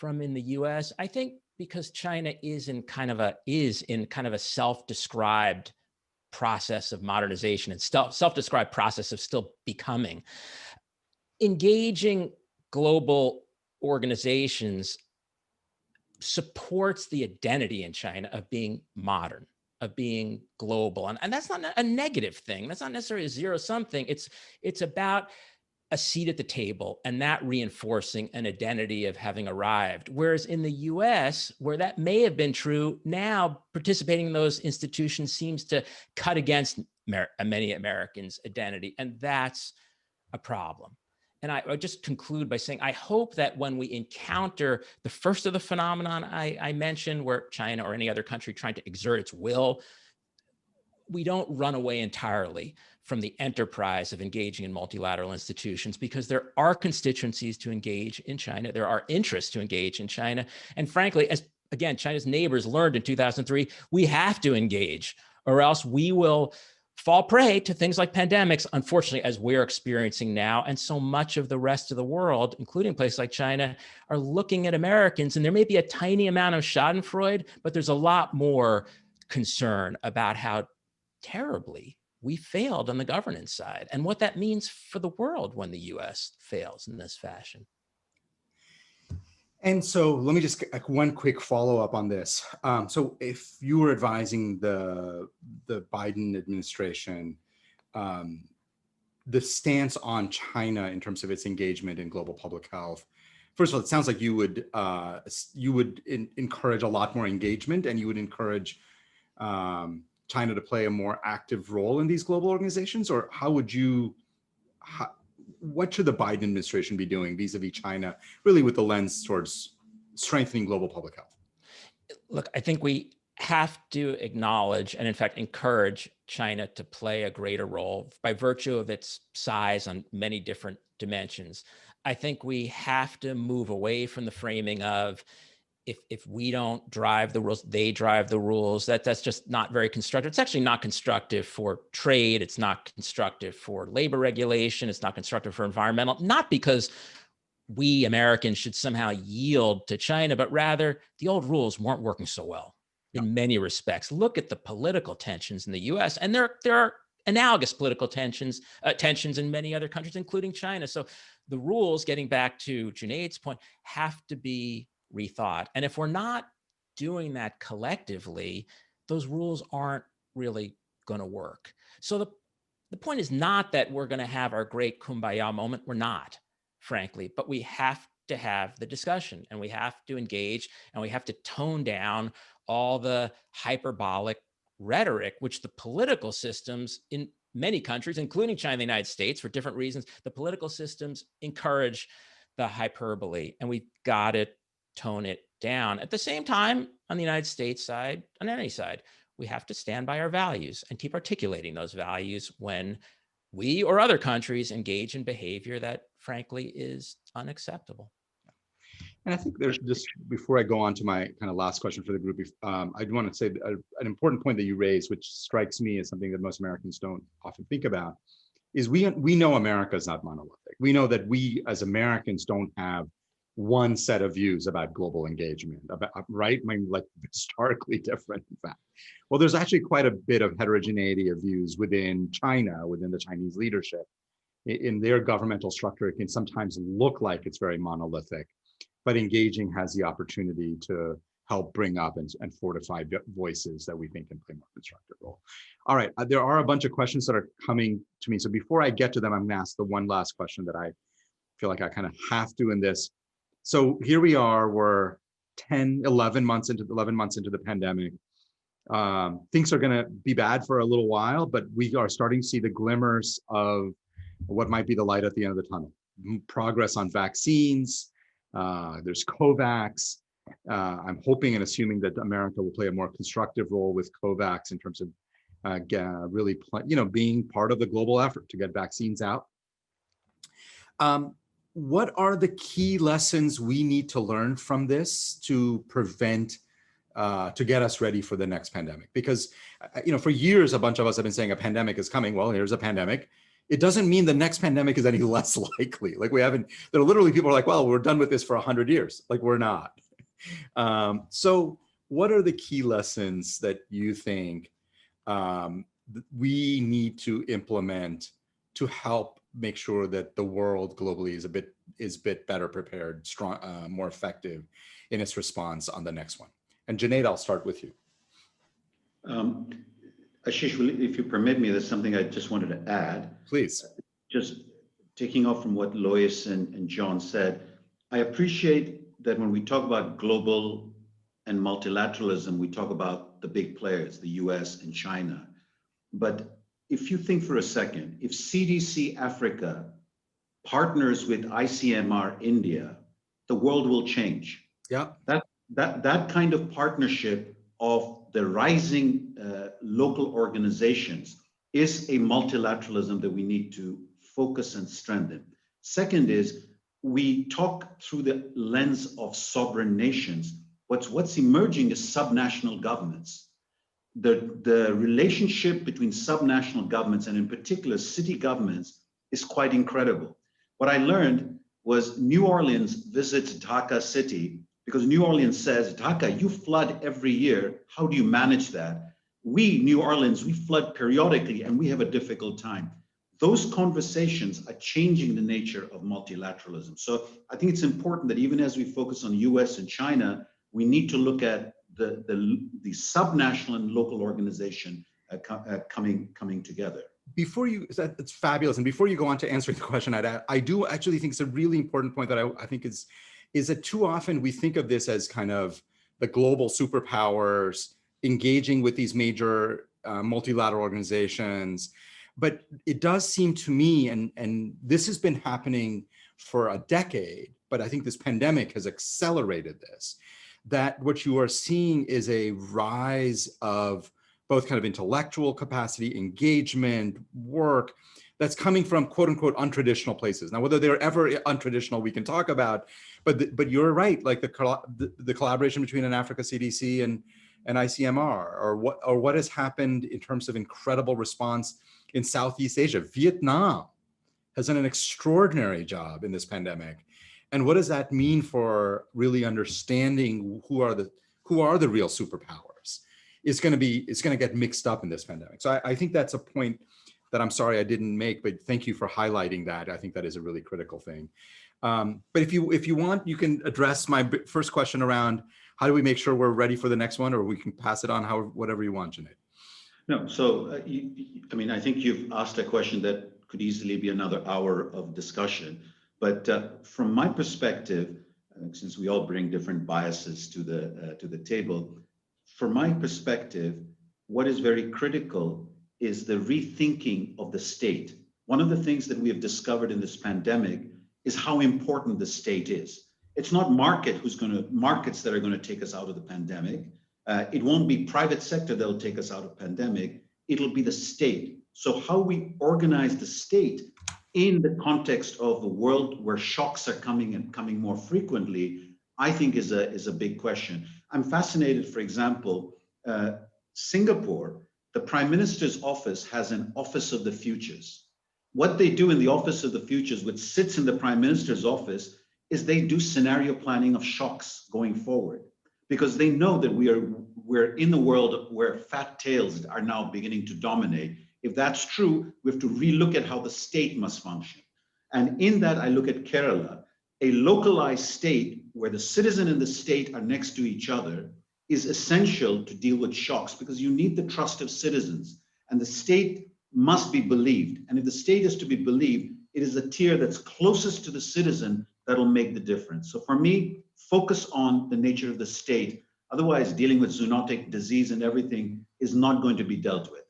in the US. I think because China is in kind of a self-described process of modernization and self-described process of still becoming. Engaging global organizations supports the identity in China of being modern, of being global. And that's not a negative thing. That's not necessarily a zero-sum thing. It's about a seat at the table, and that reinforcing an identity of having arrived. Whereas in the US, where that may have been true, now participating in those institutions seems to cut against many Americans' identity, and that's a problem. And I just conclude by saying, I hope that when we encounter the first of the phenomenon I mentioned, where China or any other country trying to exert its will we don't run away entirely from the enterprise of engaging in multilateral institutions, because there are constituencies to engage in China. There are interests to engage in China. And frankly, as again, China's neighbors learned in 2003, we have to engage, or else we will fall prey to things like pandemics, unfortunately, as we're experiencing now. And so much of the rest of the world, including places like China, are looking at Americans, and there may be a tiny amount of schadenfreude, but there's a lot more concern about how terribly we failed on the governance side and what that means for the world when the US fails in this fashion. And so let me just one quick follow up on this. So if you were advising the Biden administration, the stance on China in terms of its engagement in global public health, first of all, it sounds like you would encourage a lot more engagement, and you would encourage China to play a more active role in these global organizations, or how would you? What should the Biden administration be doing vis-a-vis China, really with the lens towards strengthening global public health? Look, I think we have to acknowledge and in fact encourage China to play a greater role by virtue of its size on many different dimensions. I think we have to move away from the framing of if we don't drive the rules, they drive the rules. That's just not very constructive. It's actually not constructive for trade. It's not constructive for labor regulation. It's not constructive for environmental, not because we Americans should somehow yield to China, but rather the old rules weren't working so well in many respects. Look at the political tensions in the US, and there are analogous political tensions in many other countries, including China. So the rules, getting back to Junaid's point, have to be rethought. And if we're not doing that collectively, those rules aren't really going to work. So the point is not that we're going to have our great kumbaya moment. We're not, frankly, but we have to have the discussion, and we have to engage, and we have to tone down all the hyperbolic rhetoric, which the political systems in many countries, including China and the United States, for different reasons, the political systems encourage the hyperbole, and we've got to tone it down. At the same time, on the United States side, on any side, we have to stand by our values and keep articulating those values when we or other countries engage in behavior that, frankly, is unacceptable. And I think there's just, before I go on to my kind of last question for the group, I want to say an important point that you raised, which strikes me as something that most Americans don't often think about, is we know America is not monolithic. We know that we as Americans don't have one set of views about global engagement, right? I mean, like historically different, in fact. Well, there's actually quite a bit of heterogeneity of views within China, within the Chinese leadership. In their governmental structure, it can sometimes look like it's very monolithic, but engaging has the opportunity to help bring up and fortify voices that we think can play a more constructive role. All right, there are a bunch of questions that are coming to me. So before I get to them, I'm gonna ask the one last question that I feel like I kind of have to in this. So here we are, we're 11 months into the pandemic. Things are gonna be bad for a little while, but we are starting to see the glimmers of what might be the light at the end of the tunnel. Progress on vaccines, there's COVAX. I'm hoping and assuming that America will play a more constructive role with COVAX in terms of really, being part of the global effort to get vaccines out. What are the key lessons we need to learn from this to prevent, to get us ready for the next pandemic? Because, for years, a bunch of us have been saying a pandemic is coming. Well, here's a pandemic. It doesn't mean the next pandemic is any less likely. Like there are literally people are like, well, we're done with this for 100 years. Like we're not. So what are the key lessons that you think we need to implement to help make sure that the world globally is a bit better prepared, strong, more effective in its response on the next one? And Junaid, I'll start with you. Ashish, if you permit me, there's something I just wanted to add. Please. Just taking off from what Lois and John said, I appreciate that when we talk about global and multilateralism, we talk about the big players, the US and China. But if you think for a second, if CDC Africa partners with ICMR India, the world will change. Yeah. That kind of partnership of the rising local organizations is a multilateralism that we need to focus and strengthen. Second is we talk through the lens of sovereign nations. What's emerging is subnational governments. The relationship between subnational governments and in particular city governments is quite incredible. What I learned was New Orleans visits Dhaka city because New Orleans says, Dhaka, you flood every year. How do you manage that? We, New Orleans, we flood periodically and we have a difficult time. Those conversations are changing the nature of multilateralism. So I think it's important that even as we focus on US and China, we need to look at the subnational and local organization coming together. Before you, it's fabulous. And before you go on to answering the question, I do actually think it's a really important point that I think is that too often we think of this as kind of the global superpowers engaging with these major multilateral organizations. But it does seem to me, and this has been happening for a decade, but I think this pandemic has accelerated this, that what you are seeing is a rise of both kind of intellectual capacity, engagement, work that's coming from quote unquote untraditional places. Now, whether they're ever untraditional, we can talk about, but you're right, like the collaboration between an Africa CDC and ICMR, or what has happened in terms of incredible response in Southeast Asia. Vietnam has done an extraordinary job in this pandemic. And what does that mean for really understanding who are the real superpowers? It's going to get mixed up in this pandemic. So I think that's a point that I'm sorry I didn't make, but thank you for highlighting that. I think that is a really critical thing. But if you want, you can address my first question around how do we make sure we're ready for the next one, or we can pass it on whatever you want, Junaid. No, so I think you've asked a question that could easily be another hour of discussion. But from my perspective, since we all bring different biases to the table, from my perspective, what is very critical is the rethinking of the state. One of the things that we have discovered in this pandemic is how important the state is. It's not markets that are going to take us out of the pandemic. It won't be private sector that will take us out of pandemic. It'll be the state. So how we organize the state in the context of the world where shocks are coming more frequently, I think is a big question. I'm fascinated, for example, Singapore, the Prime Minister's office has an Office of the Futures. What they do in the Office of the Futures, which sits in the Prime Minister's office, is they do scenario planning of shocks going forward, because they know that we're in the world where fat tails are now beginning to dominate. If that's true, we have to relook at how the state must function. And in that, I look at Kerala, a localized state where the citizen and the state are next to each other is essential to deal with shocks, because you need the trust of citizens, and the state must be believed. And if the state is to be believed, it is a tier that's closest to the citizen that'll make the difference. So for me, focus on the nature of the state. Otherwise, dealing with zoonotic disease and everything is not going to be dealt with.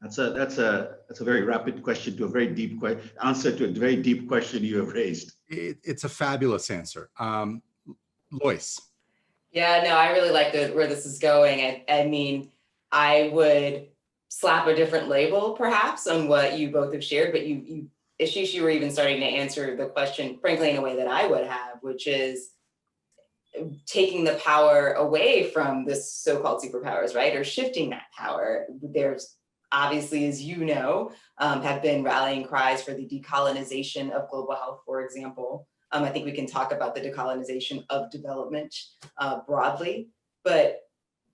That's a very rapid question to a very deep answer to a very deep question you have raised. It's a fabulous answer. Lois. Yeah, no, I really like where this is going. I mean, I would slap a different label perhaps on what you both have shared, but you Ashish, you were even starting to answer the question, frankly, in a way that I would have, which is taking the power away from this so-called superpowers, right? Or shifting that power. There's obviously, as you know, have been rallying cries for the decolonization of global health, for example. I think we can talk about the decolonization of development broadly, but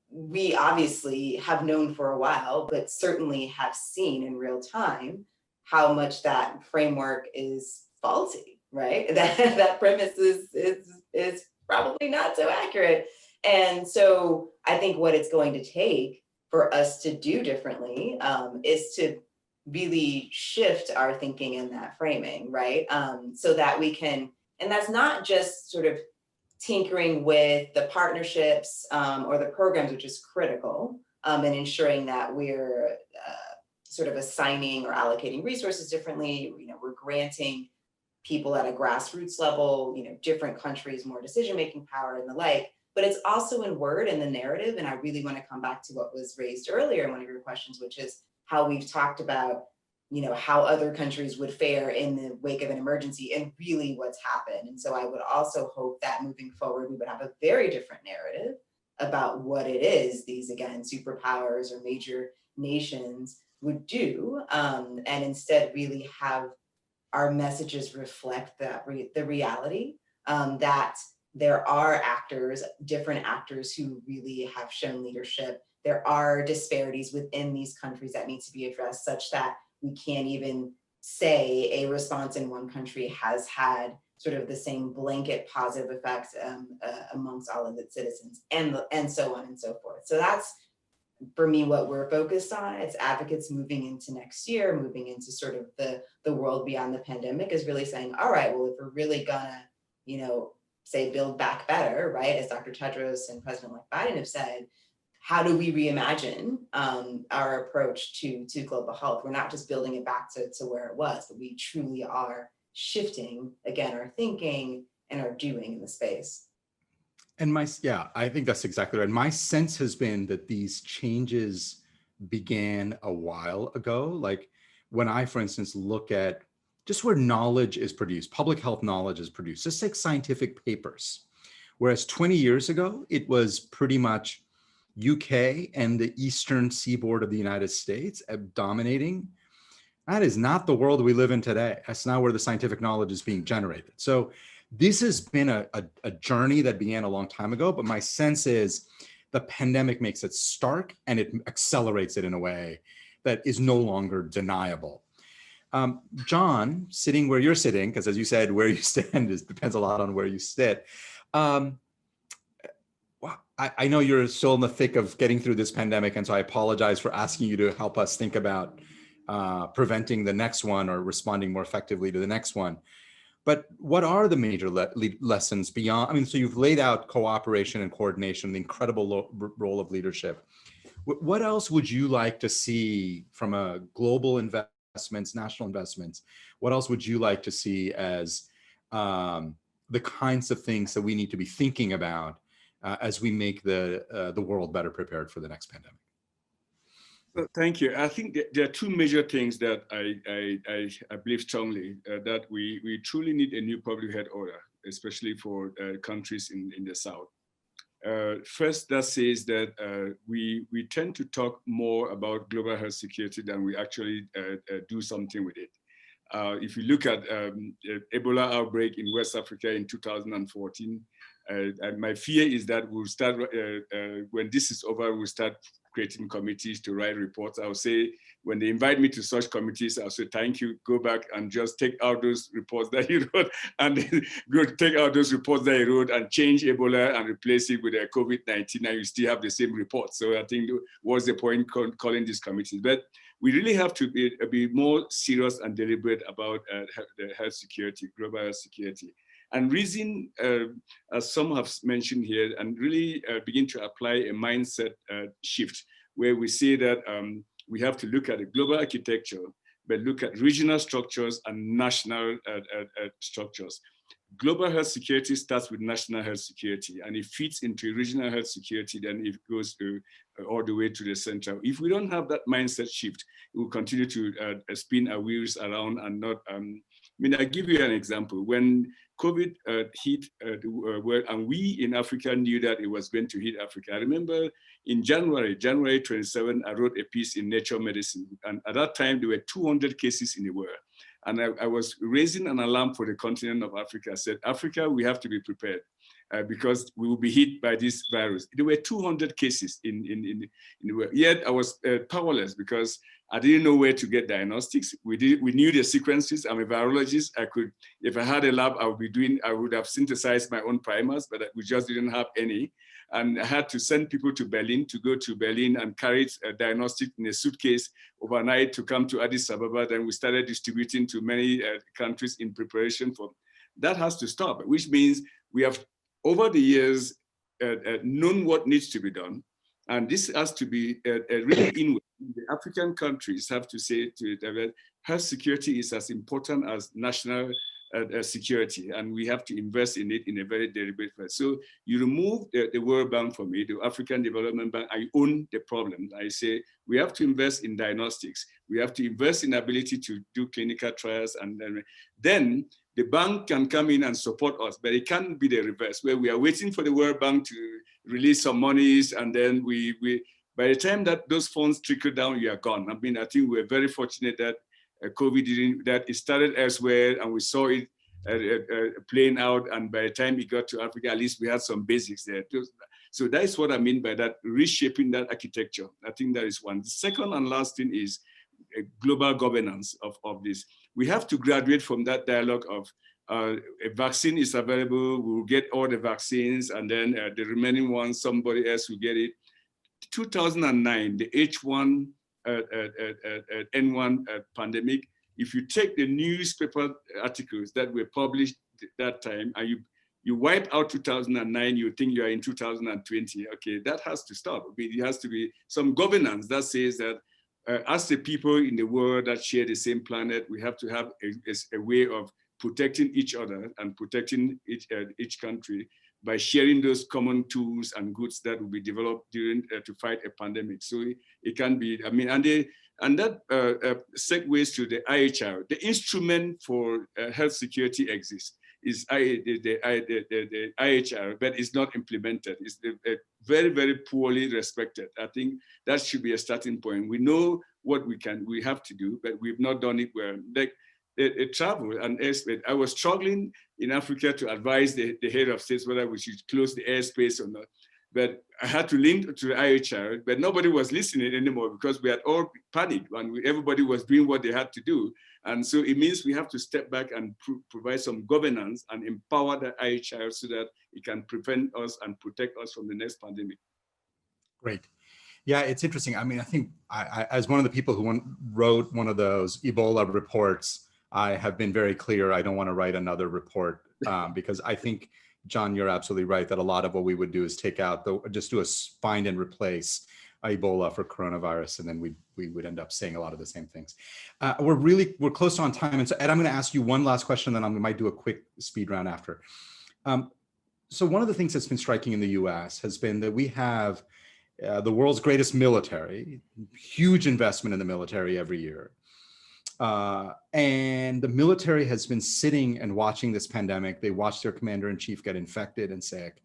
we obviously have known for a while, but certainly have seen in real time how much that framework is faulty, right? That premise is probably not so accurate. And so I think what it's going to take for us to do differently is to really shift our thinking in that framing, right? So that we can, and that's not just sort of tinkering with the partnerships or the programs, which is critical, and ensuring that we're sort of assigning or allocating resources differently. You know, we're granting people at a grassroots level, you know, different countries more decision-making power and the like. but it's also in word and the narrative. And I really want to come back to what was raised earlier in one of your questions, which is how we've talked about, how other countries would fare in the wake of an emergency and really what's happened. And so I would also hope that moving forward, we would have a very different narrative about what it is these, again, superpowers or major nations would do, and instead really have our messages reflect that the reality that there are actors, different actors who really have shown leadership. There are disparities within these countries that need to be addressed, such that we can't even say a response in one country has had sort of the same blanket positive effects amongst all of its citizens, and so on and so forth. So that's, for me, what we're focused on. It's advocates moving into next year, moving into sort of the world beyond the pandemic, is really saying, all right, well, if we're really gonna, say build back better, right? As Dr. Tedros and President Biden have said, how do we reimagine our approach to global health? We're not just building it back to where it was, but we truly are shifting, again, our thinking and our doing in the space. And I think that's exactly right. My sense has been that these changes began a while ago. Like when I, for instance, look at just where knowledge is produced, public health knowledge is produced, just like scientific papers. Whereas 20 years ago, it was pretty much UK and the eastern seaboard of the United States dominating. That is not the world we live in today. That's not where the scientific knowledge is being generated. So this has been a journey that began a long time ago, but my sense is the pandemic makes it stark and it accelerates it in a way that is no longer deniable. John, sitting where you're sitting, because as you said, where you stand depends a lot on where you sit. I know you're still in the thick of getting through this pandemic, and so I apologize for asking you to help us think about preventing the next one or responding more effectively to the next one. But what are the major lessons beyond? So you've laid out cooperation and coordination, the incredible role of leadership. What else would you like to see from a global investments, national investments? What else would you like to see as the kinds of things that we need to be thinking about as we make the world better prepared for the next pandemic? Well, thank you. I think there are two major things that I believe strongly that we truly need a new public health order, especially for countries in the South. First, that says that we tend to talk more about global health security than we actually do something with it. If you look at Ebola outbreak in West Africa in 2014, and my fear is that we'll start, when this is over, we'll start creating committees to write reports. I'll say, when they invite me to such committees, I'll say, thank you, go back and just take out those reports that you wrote, and then go take out those reports that you wrote and change Ebola and replace it with a COVID-19, and you still have the same report. So I think what's the point calling these committees? But we really have to be more serious and deliberate about the health security, global health security. And reason, as some have mentioned here, and really begin to apply a mindset shift where we say that we have to look at the global architecture, but look at regional structures and national structures. Global health security starts with national health security, and it fits into regional health security, then it goes to all the way to the center. If we don't have that mindset shift, it will continue to spin our wheels around and not, I'll give you an example. When COVID hit the world, and we in Africa knew that it was going to hit Africa. I remember in January 27, I wrote a piece in Nature Medicine. And at that time, there were 200 cases in the world. And I was raising an alarm for the continent of Africa. I said, Africa, we have to be prepared because we will be hit by this virus. There were 200 cases in the world. Yet I was powerless because I didn't know where to get diagnostics. We knew the sequences. I'm a virologist. If I had a lab, I would have synthesized my own primers, but we just didn't have any. And I had to send people to go to Berlin and carry a diagnostic in a suitcase overnight to come to Addis Ababa. Then we started distributing to many countries in preparation for. That has to stop, which means we have, over the years, known what needs to be done. And this has to be really inward. The African countries have to say to it that health security is as important as national security, and we have to invest in it in a very deliberate way. So you remove the World Bank from it, the African Development Bank. I own the problem. I say we have to invest in diagnostics. We have to invest in ability to do clinical trials, and then the bank can come in and support us, but it can't be the reverse, where we are waiting for the World Bank to release some monies, and then we by the time that those funds trickle down, you are gone. I mean, I think we're very fortunate that COVID didn't, that it started elsewhere, and we saw it playing out, and by the time it got to Africa, at least we had some basics there. So that is what I mean by that, reshaping that architecture. I think that is one. The second and last thing is global governance of this. We have to graduate from that dialogue of a vaccine is available, we'll get all the vaccines, and then the remaining ones, somebody else will get it. 2009, the H1N1 pandemic, if you take the newspaper articles that were published that time, and you wipe out 2009, you think you are in 2020. Okay, that has to stop. I mean, it has to be some governance that says that as the people in the world that share the same planet, we have to have a way of protecting each other and protecting each country by sharing those common tools and goods that will be developed during to fight a pandemic. So it can be, I mean, and that segues to the IHR. The instrument for health security exists, is the IHR, but it's not implemented. It's very, very poorly respected. I think that should be a starting point. We know what we have to do, but we've not done it well. Like travel and airspace, I was struggling in Africa to advise the head of states whether we should close the airspace or not. But I had to link to the IHR, but nobody was listening anymore because we had all panicked and everybody was doing what they had to do. And so it means we have to step back and provide some governance and empower the IHR so that it can prevent us and protect us from the next pandemic. Great. Yeah, it's interesting. I mean, I think I as one of the people who wrote one of those Ebola reports, I have been very clear. I don't want to write another report because I think, John, you're absolutely right that a lot of what we would do is take out just do a find and replace Ebola for coronavirus, and then we would end up saying a lot of the same things. We're close on time, and so Ed, I'm going to ask you one last question, then I might do a quick speed round after. So one of the things that's been striking in the U.S. has been that we have the world's greatest military, huge investment in the military every year. And the military has been sitting and watching this pandemic. They watched their commander-in-chief get infected and sick,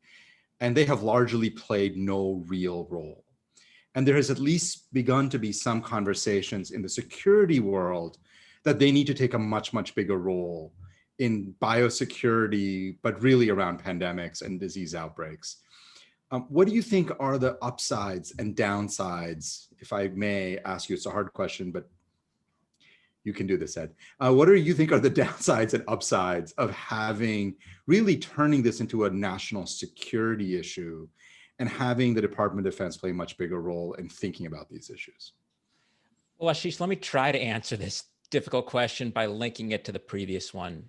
and they have largely played no real role. And there has at least begun to be some conversations in the security world that they need to take a much, much bigger role in biosecurity, but really around pandemics and disease outbreaks. What do you think are the upsides and downsides? If I may ask you, it's a hard question, but you can do this, Ed. What do you think are the downsides and upsides of really turning this into a national security issue and having the Department of Defense play a much bigger role in thinking about these issues? Well, Ashish, let me try to answer this difficult question by linking it to the previous one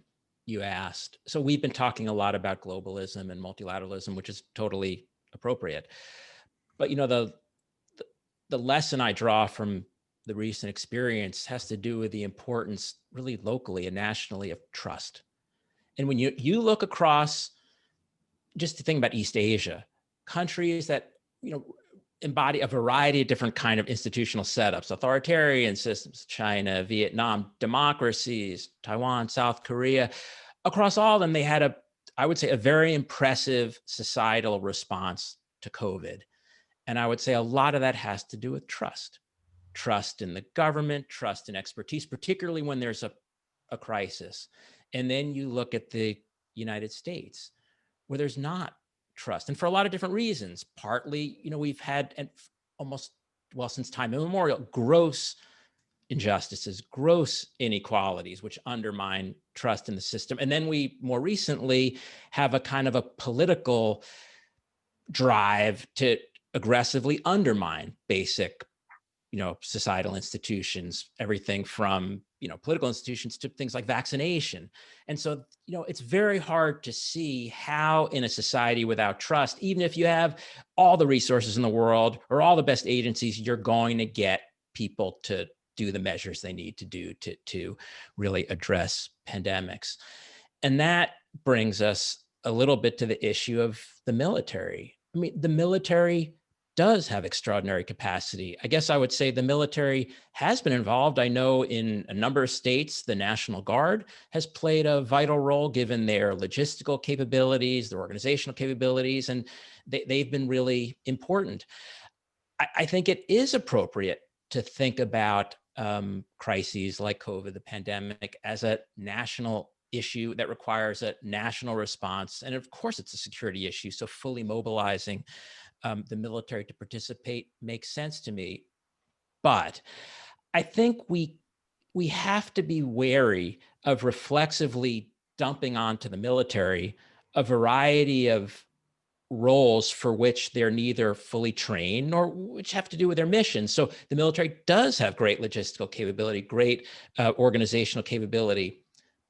you asked. So we've been talking a lot about globalism and multilateralism, which is totally appropriate. But the lesson I draw from the recent experience has to do with the importance really locally and nationally of trust. And when you look across, just to think about East Asia, countries that embody a variety of different kind of institutional setups, authoritarian systems, China, Vietnam, democracies, Taiwan, South Korea, across all of them, they had I would say, a very impressive societal response to COVID. And I would say a lot of that has to do with trust. Trust in the government, trust in expertise, particularly when there's a crisis. And then you look at the United States, where there's not trust, and for a lot of different reasons. Partly, we've had since time immemorial, gross injustices, gross inequalities, which undermine trust in the system. And then we more recently have a kind of a political drive to aggressively undermine basic societal institutions, everything from, political institutions to things like vaccination. And so, it's very hard to see how in a society without trust, even if you have all the resources in the world or all the best agencies, you're going to get people to do the measures they need to do to really address pandemics. And that brings us a little bit to the issue of the military. I mean, the military does have extraordinary capacity. I guess I would say the military has been involved. I know in a number of states, the National Guard has played a vital role given their logistical capabilities, their organizational capabilities, and they've been really important. I think it is appropriate to think about crises like COVID, the pandemic, as a national issue that requires a national response. And of course, it's a security issue. So fully mobilizing the military to participate makes sense to me. But I think we have to be wary of reflexively dumping onto the military a variety of roles for which they're neither fully trained nor which have to do with their mission. So the military does have great logistical capability, great organizational capability,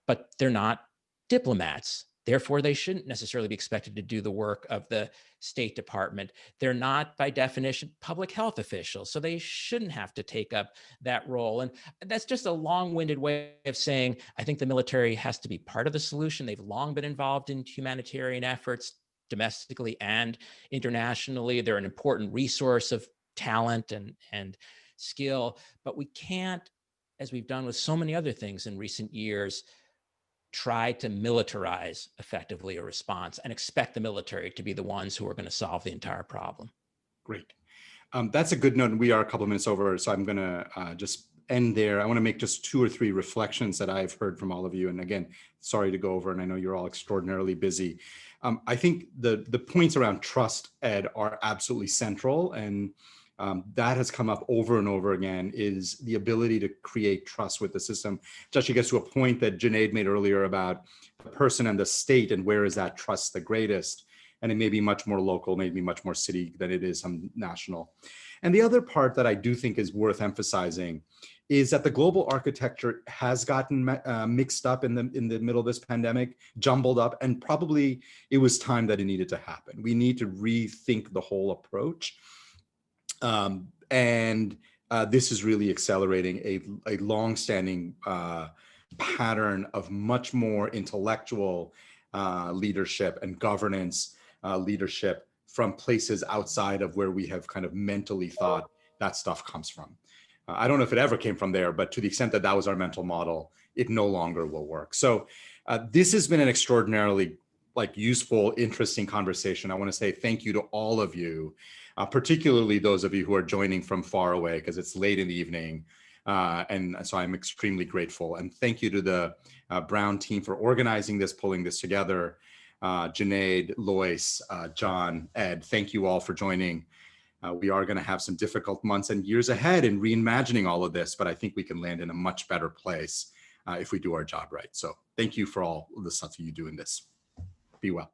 but they're not diplomats. Therefore, they shouldn't necessarily be expected to do the work of the State Department. They're not, by definition, public health officials, so they shouldn't have to take up that role. And that's just a long-winded way of saying, I think the military has to be part of the solution. They've long been involved in humanitarian efforts, domestically and internationally. They're an important resource of talent and skill, but we can't, as we've done with so many other things in recent years, try to militarize effectively a response and expect the military to be the ones who are going to solve the entire problem. Great. That's a good note. And we are a couple of minutes over, so I'm going to just end there. I want to make just 2 or 3 reflections that I've heard from all of you. And again, sorry to go over, and I know you're all extraordinarily busy. I think the points around trust, Ed, are absolutely central. And that has come up over and over again, is the ability to create trust with the system, which actually gets to a point that Junaid made earlier about the person and the state, and where is that trust the greatest? And it may be much more local, maybe much more city than it is some national. And the other part that I do think is worth emphasizing is that the global architecture has gotten mixed up in the middle of this pandemic, jumbled up, and probably it was time that it needed to happen. We need to rethink the whole approach. This is really accelerating a longstanding pattern of much more intellectual leadership and governance leadership from places outside of where we have kind of mentally thought that stuff comes from. I don't know if it ever came from there, but to the extent that that was our mental model, it no longer will work. So this has been an extraordinarily useful, interesting conversation. I want to say thank you to all of you, particularly those of you who are joining from far away, because it's late in the evening. And so I'm extremely grateful. And thank you to the Brown team for organizing this, pulling this together. Junaid, Lois, John, Ed, thank you all for joining. We are going to have some difficult months and years ahead in reimagining all of this, but I think we can land in a much better place if we do our job right. So thank you for all of the stuff you do in this. Be well.